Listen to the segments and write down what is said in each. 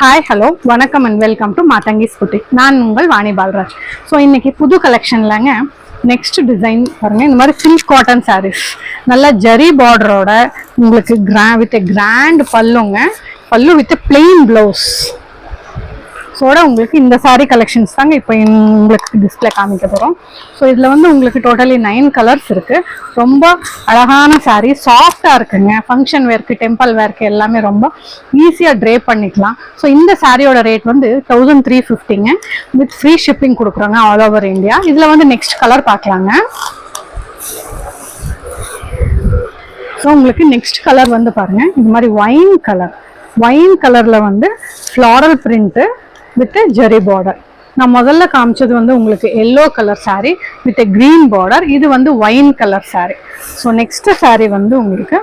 Hi hello வணக்கம் and welcome to மாதங்கிஸ் boutique. நான் உங்கள் வாணி பால்ராஜ். ஸோ இன்னைக்கு புது கலெக்ஷன்லங்க நெக்ஸ்ட் டிசைன் பாருங்க. இந்த மாதிரி சில்க் காட்டன் சாரீஸ் நல்லா ஜரி பார்டரோட உங்களுக்கு வித் கிராண்ட் பல்லு வித் பிளெயின் பிளவுஸ் ஸோட உங்களுக்கு இந்த சாரீ கலெக்ஷன்ஸ் தாங்க இப்போ உங்களுக்கு டிஸ்பிளே காமிக்க போகிறோம். ஸோ இதில் வந்து உங்களுக்கு டோட்டலி 9 கலர்ஸ் இருக்குது. ரொம்ப அழகான சாரீ, சாஃப்டாக இருக்குங்க. ஃபங்க்ஷன் வேர்க்கு, டெம்பிள் வேர்க்கு எல்லாமே ரொம்ப ஈஸியாக ட்ரே பண்ணிக்கலாம். ஸோ இந்த சாரியோட ரேட் வந்து 1350ங்க. வித் ஃப்ரீ ஷிப்பிங் கொடுக்குறோங்க ஆல் ஓவர் இந்தியா. இதில் வந்து நெக்ஸ்ட் கலர் பார்க்கலாங்க. ஸோ உங்களுக்கு நெக்ஸ்ட் கலர் வந்து பாருங்க, இது மாதிரி ஒயின் கலரில் வந்து floral print with zari border. நான் முதல்ல காமிச்சது வந்து உங்களுக்கு yellow colour sari with green border. இது வந்து wine colour sari. So next sari வந்து உங்களுக்கு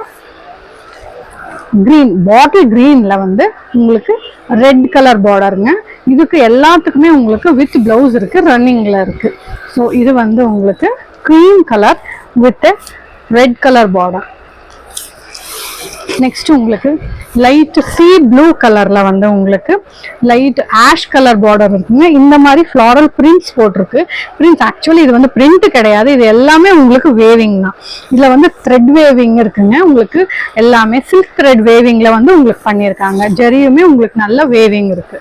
பாட்டில் கிரீன்ல வந்து உங்களுக்கு ரெட் கலர் பார்டருங்க. இதுக்கு எல்லாத்துக்குமே உங்களுக்கு வித் பிளவுஸ் இருக்கு, ரன்னிங்ல இருக்கு. ஸோ இது வந்து உங்களுக்கு green colour with red colour border. Next உங்களுக்கு லைட் சீ ப்ளூ கலர்ல வந்து உங்களுக்கு லைட் ஆஷ் கலர் பார்டர் இருக்குங்க. இந்த மாதிரி ஃப்ளாரல் பிரிண்ட்ஸ் போட்டிருக்கு. பிரிண்ட்ஸ் ஆக்சுவலி இது வந்து பிரிண்ட் கிடையாது, இது எல்லாமே உங்களுக்கு வேவிங் தான். இதுல வந்து த்ரெட் வேவிங் இருக்குங்க. உங்களுக்கு எல்லாமே சில்க் த்ரெட் வேவிங்ல வந்து உங்களுக்கு பண்ணியிருக்காங்க. ஜரியுமே உங்களுக்கு நல்ல வேவிங் இருக்கு.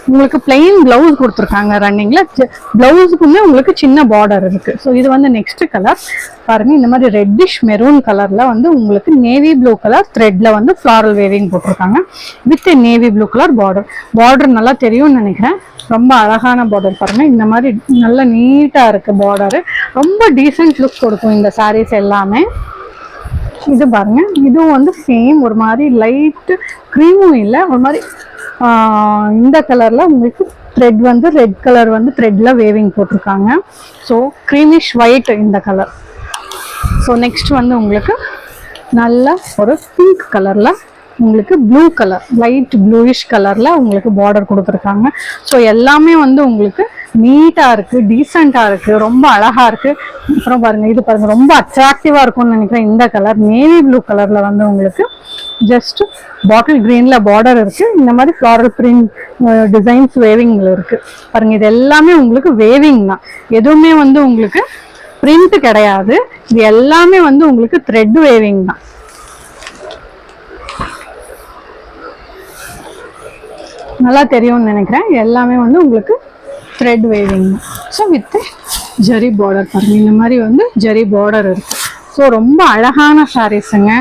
உங்களுக்கு பிளெயின் பிளவுஸ் கொடுத்துருக்காங்க ரன்னிங்ல. பிளவுஸுக்குமே உங்களுக்கு சின்ன பார்டர் இருக்கு. ஸோ இது வந்து நெக்ஸ்ட் கலர் பாருங்க. இந்த மாதிரி ரெட்டிஷ் மெரூன் கலர்ல வந்து உங்களுக்கு நேவி ப்ளூ கலர் த்ரெட்ல வந்து ஃப்ளாரல் வேவிங் போட்டிருக்காங்க with navy blue colour border நல்லா தெரியும்னு நினைக்கிறேன். ரொம்ப அழகான பார்டர் பாருங்க. இந்த மாதிரி நல்ல நீட்டா இருக்கு பார்டரு. ரொம்ப டீசென்ட் லுக் கொடுக்கும் இந்த சாரீஸ் எல்லாமே. இது பாருங்க, இதுவும் வந்து சேம் ஒரு மாதிரி லைட் க்ரீமும் இல்லை, ஒரு மாதிரி இந்த கலர்ல உங்களுக்கு த்ரெட் வந்து ரெட் கலர் வந்து த்ரெட்ல வேவிங் போட்டிருக்காங்க. ஸோ க்ரீமிஷ் ஒயிட் இந்த கலர். ஸோ நெக்ஸ்ட் வந்து உங்களுக்கு நல்ல ஒரு பிங்க் கலர்ல உங்களுக்கு ப்ளூ கலர் லைட் ப்ளூயிஷ் கலர்ல உங்களுக்கு பார்டர் கொடுத்துருக்காங்க. ஸோ எல்லாமே வந்து உங்களுக்கு நீட்டா இருக்கு, டீசெண்டா இருக்கு, ரொம்ப அழகா இருக்கு. அப்புறம் பாருங்க, இது பாருங்க ரொம்ப அட்ராக்டிவா இருக்கும்னு நினைக்கிறேன். இந்த கலர் நேவி ப்ளூ கலர்ல வந்து உங்களுக்கு ஜஸ்ட் பாட்டில் கிரீன்ல பார்டர் இருக்கு. இந்த மாதிரி ஃப்ளாரல் பிரிண்ட் டிசைன்ஸ் வேவிங்ல இருக்கு பாருங்க. இது எல்லாமே உங்களுக்கு வேவிங் தான், எதுவுமே வந்து உங்களுக்கு பிரிண்ட் கிடையாது. இது எல்லாமே வந்து உங்களுக்கு த்ரெட் வேவிங் தான். நல்லா தெரியும்னு நினைக்கிறேன். எல்லாமே வந்து உங்களுக்கு thread waving. So with zari border பாருங்க. இந்த மாதிரி வந்து ஜரி பார்டர் இருக்கு. ஸோ ரொம்ப அழகான சாரீஸுங்க.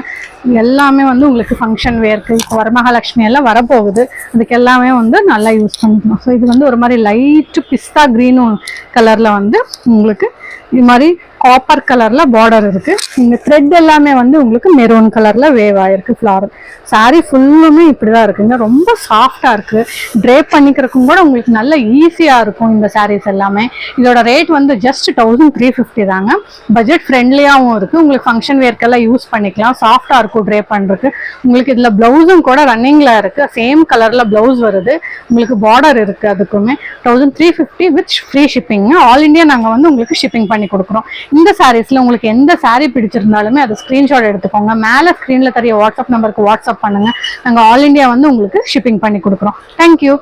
எல்லாமே வந்து உங்களுக்கு ஃபங்க்ஷன் வேர்க்கு, இப்போ வரமகாலட்சுமி எல்லாம் வரப்போகுது, அதுக்கு எல்லாமே வந்து நல்லா யூஸ் பண்ணிக்கலாம். ஸோ இது வந்து ஒரு மாதிரி லைட்டு பிஸ்தா க்ரீனும் கலரில் வந்து உங்களுக்கு இது மாதிரி காப்பர் கலர்ல பார்டர் இருக்கு. இந்த த்ரெட் எல்லாமே வந்து உங்களுக்கு மெரூன் கலர்ல வேவ் ஆயிருக்கு ஃப்ளாரல். சாரி ஃபுல்லுமே இப்படிதான் இருக்குங்க. ரொம்ப சாஃப்டா இருக்கு, ட்ரேப் பண்ணிக்கிறதுக்கும் கூட உங்களுக்கு நல்ல ஈஸியா இருக்கும் இந்த சாரீஸ் எல்லாமே. இதோட ரேட் வந்து ஜஸ்ட் 1350 தாங்க. பட்ஜெட் ஃப்ரெண்ட்லியாகவும் இருக்கு. உங்களுக்கு ஃபங்க்ஷன் வேர்க்கெல்லாம் யூஸ் பண்ணிக்கலாம். சாஃப்டா இருக்கும் ட்ரேப் பண்றதுக்கு. உங்களுக்கு இதுல பிளவுஸும் கூட ரன்னிங்ல இருக்கு. சேம் கலர்ல பிளவுஸ் வருது. உங்களுக்கு பார்டர் இருக்கு. அதுக்குமே 1350 with free shipping. All India நாங்க வந்து உங்களுக்கு ஷிப்பிங் பண்ணி கொடுக்குறோம். இந்த சாரீஸ்ல உங்களுக்கு எந்த சாரீ பிடிச்சிருந்தாலுமே அதை ஸ்கிரீன்ஷாட் எடுத்துக்கோங்க. மேல ஸ்கிரீன்ல தெரிய வாட்ஸ்அப் நம்பருக்கு வாட்ஸ்அப் பண்ணுங்க. நாங்க ஆல் இண்டியா வந்து உங்களுக்கு ஷிப்பிங் பண்ணி கொடுக்குறோம். தேங்க்யூ.